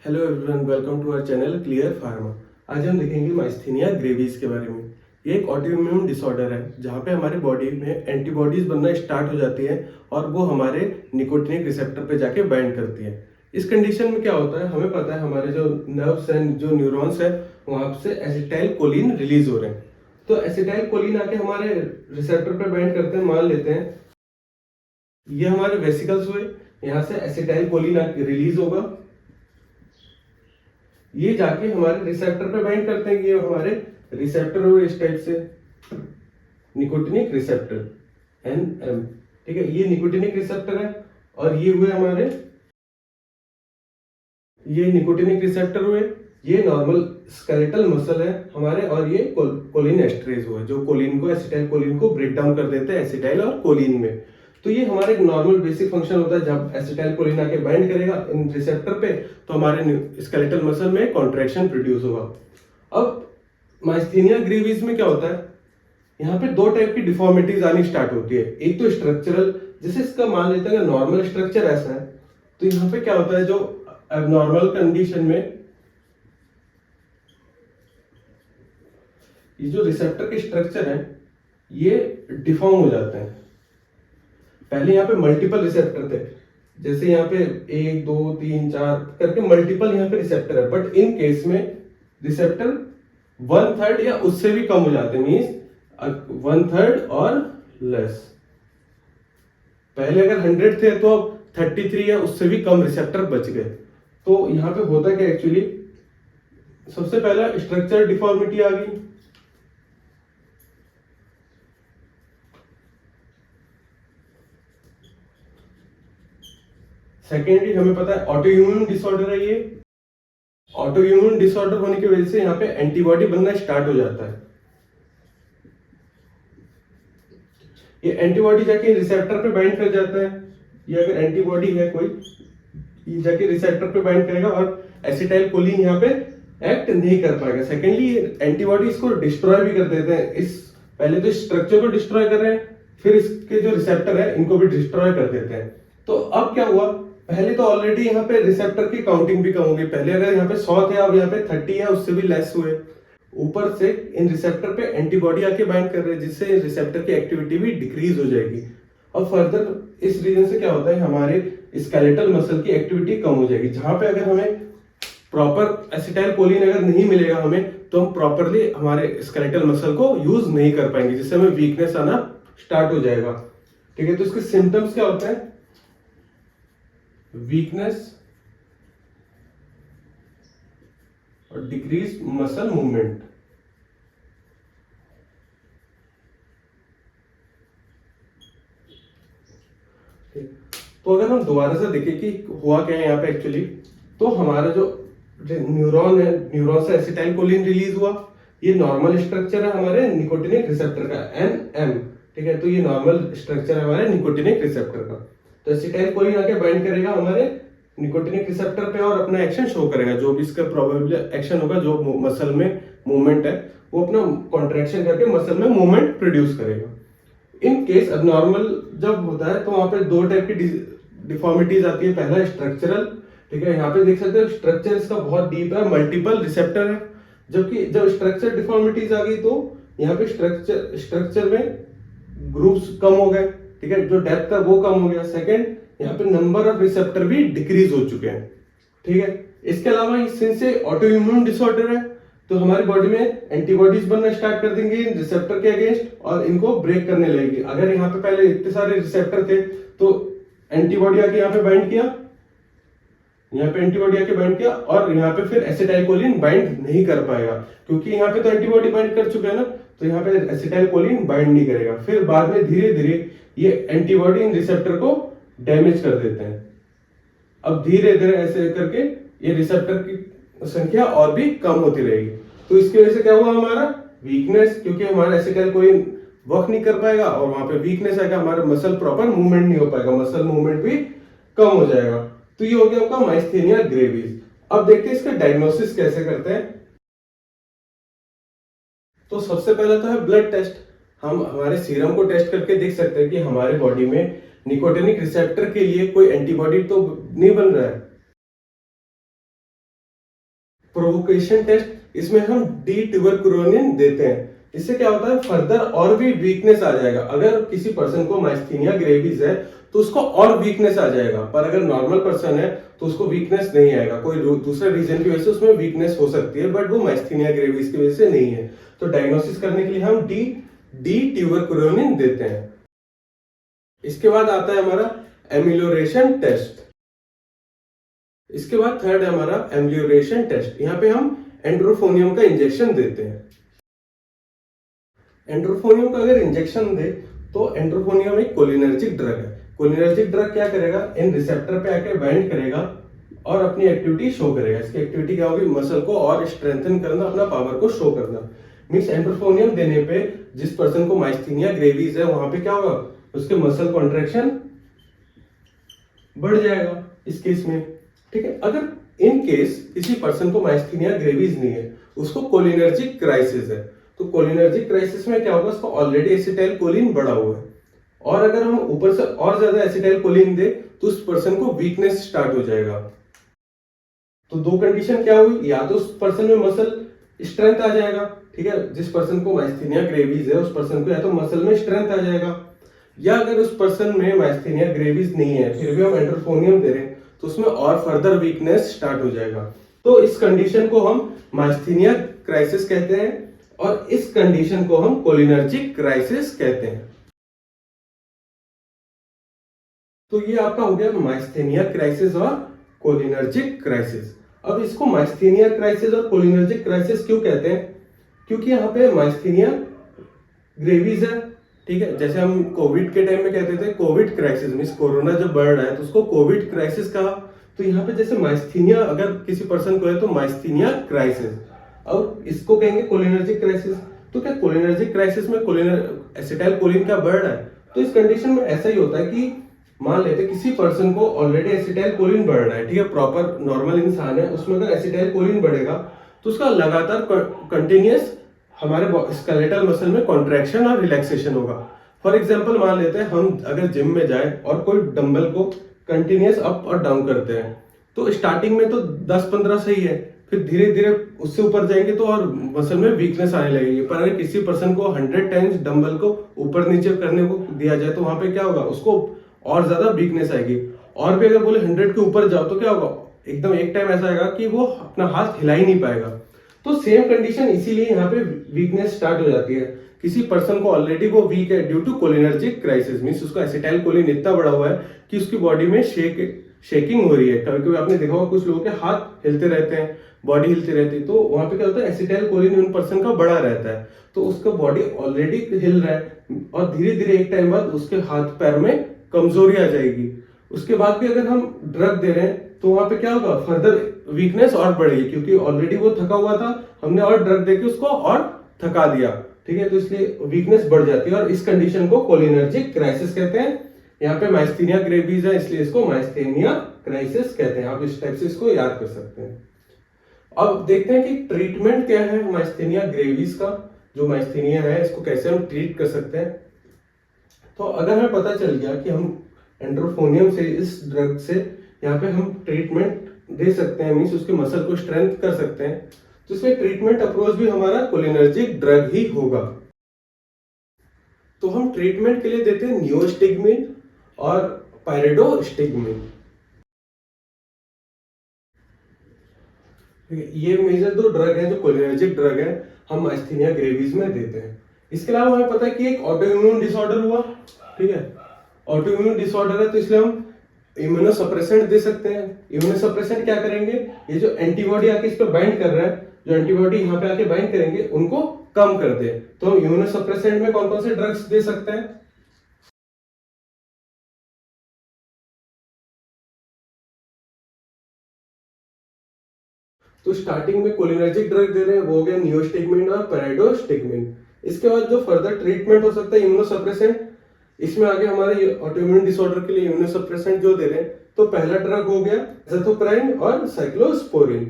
Hello everyone, welcome to our channel clear pharma. आज हम देखेंगे माइस्थीनिया ग्रेविस के बारे में। ये एक ऑटोइम्यून डिसऑर्डर है जहाँ पे हमारे बॉडी में एंटीबॉडीज बनना स्टार्ट हो जाती है और वो हमारे निकोटिनिक रिसेप्टर पे जाके बाइंड करती है। इस कंडीशन में क्या होता है, हमें पता है हमारे जो नर्व्स हैं, जो न्यूरॉन्स है, वहाँ से एसिटाइल कोलिन रिलीज हो रहे हैं। तो एसिटाइल कोलिन आके हमारे रिसेप्टर पे बाइंड करते हैं। मान लेते हैं ये हमारे वेसिकल्स हुए, यहाँ से एसिटाइल कोलिन रिलीज होगा, ये जाके हमारे रिसेप्टर पे बाइंड करते हैं। ये हमारे रिसेप्टर हुए इस टाइप से, निकोटिनिक रिसेप्टर एनएम। ठीक है, ये निकोटिनिक रिसेप्टर है और ये हुए हमारे, ये निकोटिनिक रिसेप्टर हुए, ये नॉर्मल स्केलेटल मसल है हमारे, और ये कोलिन एस्ट्रेज हुए जो कोलिन को, एसिटाइल कोलिन को ब्रेक डाउन कर देते हैं एसिटाइल और कोलिन में। तो ये हमारे नॉर्मल बेसिक फंक्शन होता है। जब एसिटाइल कोलिन आके बाइंड करेगा इन रिसेप्टर पे तो हमारे स्केलेटल मसल में कॉन्ट्रैक्शन प्रोड्यूस होगा। अब माइस्थीनिया ग्रेविस में क्या होता है, यहाँ पे दो टाइप की डिफॉर्मिटीज आनी स्टार्ट होती है। एक तो स्ट्रक्चरल, जैसे इसका मान लेते हैं नॉर्मल स्ट्रक्चर ऐसा है, तो यहाँ पे क्या होता है, जो एबनॉर्मल कंडीशन में ये जो रिसेप्टर के स्ट्रक्चर है ये डिफॉर्म हो जाते हैं। पहले यहाँ पे मल्टीपल रिसेप्टर थे, जैसे यहाँ पे 1 2 3 4 करके मल्टीपल यहाँ पे रिसेप्टर है, बट इन केस में रिसेप्टर 1/3 या उससे भी कम हो जाते हैं, मीन्स 1/3 और लेस। पहले अगर 100 थे तो अब 33 या उससे भी कम रिसेप्टर बच गए। तो यहाँ पे होता क्या एक्चुअली, सबसे पहला स्ट्रक्चर डिफॉर्मिटी आ गई, सेकेंडरी हमें पता है ऑटोइम्यून डिसऑर्डर है। ये ऑटोइम्यून डिसऑर्डर होने की वजह से यहाँ पे एंटीबॉडी बनना स्टार्ट हो जाता है। ये एंटीबॉडी जाके रिसेप्टर पे बाइंड कर जाता है। ये अगर एंटीबॉडी है कोई, ये जाके रिसेप्टर पे बाइंड करेगा और एसिटाइल कोलिन यहाँ पे एक्ट नहीं कर पाएगा। सेकेंडली एंटीबॉडी इसको डिस्ट्रॉय भी कर देते हैं। इस पहले तो स्ट्रक्चर को डिस्ट्रॉय कर रहे हैं, फिर इसके जो रिसेप्टर है इनको भी डिस्ट्रॉय कर देते हैं। तो अब क्या हुआ, पहले तो ऑलरेडी यहाँ पे रिसेप्टर की काउंटिंग भी कम हो गई। पहले अगर यहाँ पे 100 थे, अब यहाँ पे 30 है, उससे भी लेस हुए। ऊपर से इन रिसेप्टर पे एंटीबॉडी आके बाइंड कर रहे हैं, जिससे रिसेप्टर की एक्टिविटी भी डिक्रीज हो जाएगी। और फर्दर इस रीजन से क्या होता है, हमारे स्केलेटल मसल की एक्टिविटी कम हो जाएगी। जहां पे अगर हमें प्रॉपर एसिटाइल कोलिन अगर नहीं मिलेगा हमें, तो हम प्रॉपरली हमारे स्केलेटल मसल को यूज नहीं कर पाएंगे, जिससे हमें वीकनेस आना स्टार्ट हो जाएगा। ठीक है, तो इसके सिम्टम्स क्या होते हैं, वीकनेस और डिक्रीज मसल मूवमेंट। तो अगर हम दोबारा से देखें कि हुआ क्या है यहाँ पे एक्चुअली, तो हमारा जो न्यूरॉन है, न्यूरॉन से एसिटाइल कोलिन रिलीज हुआ। ये नॉर्मल स्ट्रक्चर है हमारे निकोटिनिक रिसेप्टर का, एनएम। ठीक है, तो ये नॉर्मल स्ट्रक्चर है हमारे निकोटिनिक रिसेप्टर का। तो एसिटाइल कोलिन आके बाइंड करेगा हमारे निकोटिनिक रिसेप्टर पे और अपना एक्शन शो करेगा। जो भी इसका प्रोबेबली एक्शन होगा, जो मसल में मूवमेंट है, वो अपना कॉन्ट्रैक्शन करके मसल में मूवमेंट प्रोड्यूस करेगा। इन केस अब नॉर्मल जब होता है तो वहां पे दो टाइप की डिफॉर्मिटीज आती है। पहला स्ट्रक्चरल, ठीक है, यहाँ पे देख सकते हो स्ट्रक्चर इसका बहुत डीप है, मल्टीपल रिसेप्टर है। जबकि जब स्ट्रक्चर डिफॉर्मिटीज आ गई तो यहाँ पे स्ट्रक्चर में ग्रुप्स कम हो गए। ठीक है, जो डेप्थ है वो कम हो गया। सेकंड, यहाँ पे नंबर ऑफ रिसेप्टर भी डिक्रीज हो चुके हैं। ठीक है, इसके अलावा सिंस से ऑटोइम्यून डिसऑर्डर है, तो हमारी बॉडी में एंटीबॉडीज बनना स्टार्ट कर देंगे इन रिसेप्टर के अगेंस्ट और इनको ब्रेक करने लगेगी। अगर यहाँ पे पहले इतने सारे रिसेप्टर थे तो एंटीबॉडी आके यहाँ पे बाइंड किया, यहाँ पे एंटीबॉडी आके बाइंड किया, और यहाँ पे फिर एसिटाइल कोलिन बाइंड नहीं कर पाएगा, क्योंकि यहाँ पे तो एंटीबॉडी बाइंड कर चुका है ना, तो यहाँ पे एसिटाइल कोलिन बाइंड नहीं करेगा। फिर बाद में धीरे धीरे ये एंटीबॉडी इन रिसेप्टर को डैमेज कर देते हैं। अब धीरे धीरे ऐसे करके ये रिसेप्टर की संख्या और भी कम होती रहेगी। तो इसकी वजह से क्या हुआ, हमारा वीकनेस, क्योंकि हमारा एसिटाइल कोलिन वर्क नहीं कर पाएगा और वहां पे वीकनेस आएगा, हमारा मसल प्रॉपर मूवमेंट नहीं हो पाएगा, मसल मूवमेंट भी कम हो जाएगा। तो ये हो गया आपका माइस्थीनिया ग्रेविस। अब देखते हैं इसका डायग्नोसिस कैसे करते हैं। तो सबसे पहले तो है ब्लड टेस्ट। हम हमारे सीरम को टेस्ट करके देख सकते हैं कि हमारे बॉडी में निकोटिनिक रिसेप्टर के लिए कोई एंटीबॉडी तो नहीं बन रहा है। प्रोवोकेशन टेस्ट, इसमें हम डी ट्यूबरकुलोनिन देते हैं। इससे क्या होता है, फर्दर और भी वीकनेस आ जाएगा। अगर किसी पर्सन को माइस्थीनिया ग्रेविस है तो उसको और वीकनेस आ जाएगा, पर अगर नॉर्मल पर्सन है तो उसको वीकनेस नहीं आएगा। कोई दूसरे रीजन की वजह से उसमें वीकनेस हो सकती है, बट वो माइस्थीनिया ग्रेविस की वजह से नहीं है। तो डायग्नोसिस करने के लिए हम डी ट्यूबरकुलोनिन देते हैं। इसके बाद आता है हमारा एम्यूलोरेशन टेस्ट। इसके बाद थर्ड है हमारा एम्यूलोरेशन टेस्ट। यहाँ पे हम एंड्रोफोनियम का इंजेक्शन देते हैं। एंड्रोफोनियम का अगर इंजेक्शन दे तो एंड्रोफोनियम एक कोलिनर्जिक ड्रग है। कोलिनर्जिक ड्रग क्या करेगा, इन रिसेप्टर पे आके बाइंड करेगा और अपनी एक्टिविटी शो करेगा। इसकी एक्टिविटी क्या होगी, मसल को और स्ट्रेंथन करना, अपना पावर को शो करना। मींस एंड्रोफोनियम देने पे जिस पर्सन को माइस्थीनिया ग्रेविस है वहां पे क्या होगा, उसके मसल कॉन्ट्रैक्शन बढ़ जाएगा इस केस में। ठीक है, अगर इन केस किसी पर्सन को माइस्थीनिया ग्रेविस नहीं है, उसको कोलिनर्जिक क्राइसिस है, तो कोलिनर्जिक क्राइसिस में क्या होगा, उसको ऑलरेडी एसिटाइल कोलिन बढ़ा हुआ है और अगर हम ऊपर से और ज्यादा एसिटाइल कोलिन दे तो उस पर्सन को वीकनेस स्टार्ट हो जाएगा। तो दो कंडीशन क्या हुई, या तो उस पर्सन में मसल स्ट्रेंथ आ जाएगा, ठीक है, जिस पर्सन को माइस्थीनिया ग्रेविस है उस पर्सन को या तो मसल में स्ट्रेंथ आ जाएगा, या अगर उस पर्सन में माइस्थीनिया ग्रेविस नहीं है फिर भी हम एंड्रोफोनियम दे रहे हैं तो उसमें और फर्दर वीकनेस स्टार्ट हो जाएगा। तो इस कंडीशन को हम माइस्थीनिया क्राइसिस कहते हैं और इस कंडीशन को हम कोलिनर्जिक क्राइसिस कहते हैं। तो ये आपका हो गया माइस्थीनिया क्राइसिस और कोलिनर्जिक क्राइसिस। अब इसको माइस्थीनिया क्राइसिस और कोलिनर्जिक क्राइसिस क्यों कहते हैं, क्योंकि यहाँ पे माइस्थीनिया ग्रेविस है, ठीक है। जैसे हम कोविड के टाइम में कहते थे कोविड क्राइसिस, मींस कोरोना जब बढ़ रहा है तो उसको कोविड क्राइसिस कहा। तो यहाँ पे जैसे माइस्थीनिया अगर किसी पर्सन को है तो माइस्थीनिया क्राइसिस, और इसको कहेंगे कोलिनर्जिक क्राइसिस। तो क्या कोलिनर्जिक क्राइसिस में एसिटाइल कोलिन क्या बढ़ रहा है, तो इस कंडीशन में ऐसा ही होता है कि मान लेते किसी पर्सन को ऑलरेडी एसिटाइल कोलिन बढ़ रहा है, ठीक है, प्रॉपर नॉर्मल इंसान है, उसमें अगर एसिटाइल कोलिन बढ़ेगा तो उसका लगातार कंटिन्यूअस हमारे स्केलेटल मसल में कॉन्ट्रैक्शन और रिलैक्सेशन होगा। फॉर एग्जांपल मान लेते हैं हम अगर जिम में जाए और कोई डंबल को कंटिन्यूअस अप और डाउन करते हैं तो स्टार्टिंग में तो 10-15 सही है, फिर धीरे धीरे उससे ऊपर जाएंगे तो और मसल में वीकनेस आने लगेगी। पर अगर किसी पर्सन को 100 टाइम्स डंबल को ऊपर नीचे करने को दिया जाए तो वहां पे क्या होगा, उसको और ज्यादा वीकनेस आएगी। और भी अगर बोले 100 के ऊपर जाओ तो क्या होगा, एकदम एक टाइम ऐसा आएगा कि वो अपना हाथ हिला ही नहीं पाएगा। तो सेम कंडीशन इसीलिए यहाँ पे वीकनेस स्टार्ट हो जाती है। किसी पर्सन को ऑलरेडी वो वीक है due to cholinergic crisis, means उसका एसिटाइल कोलिन इतना बड़ा हुआ है कि उसकी बॉडी में शेकिंग हो रही है। कभी कभी आपने देखा होगा कुछ लोगों के हाथ हिलते रहते हैं, बॉडी हिलती रहती है, तो वहां पे क्या होता है, एसिटाइल कोलिन उन पर्सन का बड़ा रहता है, तो उसका बॉडी ऑलरेडी हिल रहा है और धीरे धीरे एक टाइम बाद उसके हाथ पैर में कमजोरी आ जाएगी। उसके बाद भी अगर हम ड्रग दे रहे हैं तो वहां पे क्या होगा, फर्दर वीकनेस और बढ़ेगी, क्योंकि ऑलरेडी वो थका हुआ था, हमने और ड्रग देके उसको और थका दिया, ठीक है, तो इसलिए वीकनेस बढ़ जाती है और इस कंडीशन को कोलिनर्जिक क्राइसिस कहते हैं। यहाँ पे माइस्थीनिया ग्रेविस है इसलिए इसको माइस्थीनिया क्राइसिस कहते हैं। आप इस टाइप से इसको याद कर सकते हैं। अब देखते हैं कि ट्रीटमेंट क्या है माइस्थीनिया ग्रेविस का। जो माइस्थीनिया है इसको कैसे हम ट्रीट कर सकते हैं। तो अगर हमें पता चल गया कि हम एंड्रोफोनियम से, इस ड्रग से यहाँ पे हम ट्रीटमेंट दे सकते हैं, मीन्स उसके मसल को स्ट्रेंथ कर सकते हैं, तो इसमें ट्रीटमेंट अप्रोच भी हमारा कोलिनर्जिक ड्रग ही होगा। तो हम ट्रीटमेंट के लिए देते हैं नियोस्टिग्मिन और पायरिडोस्टिग्मिन। ये मेजर दो ड्रग हैं जो कोलिनर्जिक ड्रग है, हम माइस्थीनिया ग्रेविस में देते हैं। इसके अलावा हमें पता है कि एक ऑटोइम्यून डिसऑर्डर हुआ, ठीक है, ऑटोइम्यून डिसऑर्डर है तो इसलिए हम इम्यूनोसप्रेसेंट दे सकते हैं। इम्यूनोसप्रेसेंट क्या करेंगे, ये जो एंटीबॉडी आके इस पर बाइंड कर रहा है, जो एंटीबॉडी यहाँ पे आके बाइंड करेंगे उनको कम कर दे। तो हम इम्यूनोसप्रेसेंट में कौन कौन से ड्रग्स दे सकते हैं। तो स्टार्टिंग में कोलिनर्जिक ड्रग दे रहे हैं, वो हो गया नियोस्टिग्मिन और पायरिडोस्टिग्मिन। इसके बाद जो फर्दर ट्रीटमेंट हो सकता है इम्यूनोसप्रेसेंट, इसमें आगे हमारे ऑटोइम्यून डिसऑर्डर के लिए इम्यूनोसप्रेसेंट जो दे रहे हैं, तो पहला ड्रग हो गया एज़ाथोप्राइन और साइक्लोस्पोरिन।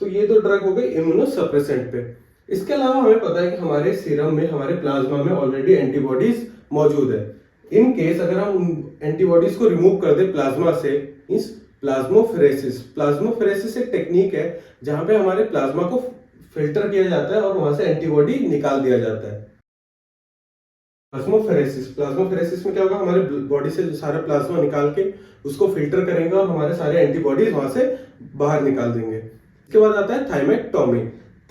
तो ये दो ड्रग हो गए इम्यूनोसप्रेसेंट पे। इसके अलावा हमें पता है कि हमारे सीरम में, हमारे प्लाज्मा में ऑलरेडी एंटीबॉडीज मौजूद है। इन केस अगर हम एंटीबॉडीज को रिमूव कर दे प्लाज्मा से, इस प्लाज्मोफेरेसिस एक टेक्निक है जहां पे हमारे प्लाज्मा को फिल्टर किया जाता है और वहां से एंटीबॉडी निकाल दिया जाता है। प्लाज्मोफेरेसिस में क्या होगा, हमारे बॉडी से जो सारा प्लाज्मा निकाल के उसको फिल्टर करेंगे और हमारे सारे एंटीबॉडीज वहां से बाहर निकाल देंगे। इसके बाद आता है थाइमेक्टोमी।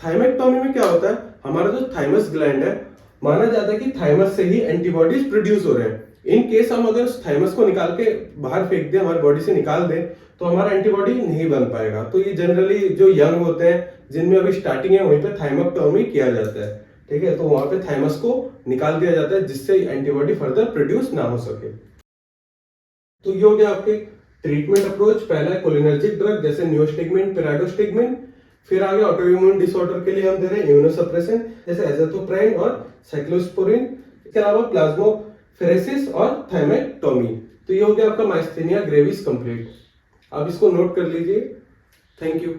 थाइमेक्टोमी में क्या होता है, हमारा जो थाइमस ग्लैंड है, माना जाता है कि थाइमस से ही एंटीबॉडीज प्रोड्यूस हो रहे हैं। इन केस हम अगर उस थाइमस को निकाल के बाहर फेंक दें, हमारी बॉडी से निकाल दें, तो हमारा एंटीबॉडी नहीं बन पाएगा। तो ये जनरली जो यंग होते हैं, जिनमें अभी स्टार्टिंग है, वहीं पे थाइमेक्टोमी किया जाता है। ठीक है, तो वहां पे थाइमस को निकाल दिया जाता है जिससे एंटीबॉडी फर्दर प्रोड्यूस ना हो सके। तो ये हो गया आपके ट्रीटमेंट अप्रोच। पहला है कोलिनर्जिक ड्रग जैसे नियोस्टिगमिन, पिराडोस्टिगमिन। फिर आगे ऑटो इम्यून डिसऑर्डर के लिए हम दे रहे हैं इम्यूनोसप्रेसेंट जैसे एजाथोप्राइन और साइक्लोस्पोरिन। इसके अलावा प्लाज्मोफेरेसिस और थाइमेक्टोमी। तो ये हो गया आपका माइस्थेनिया ग्रेविस कंप्लीट। आप इसको नोट कर लीजिए। Thank you.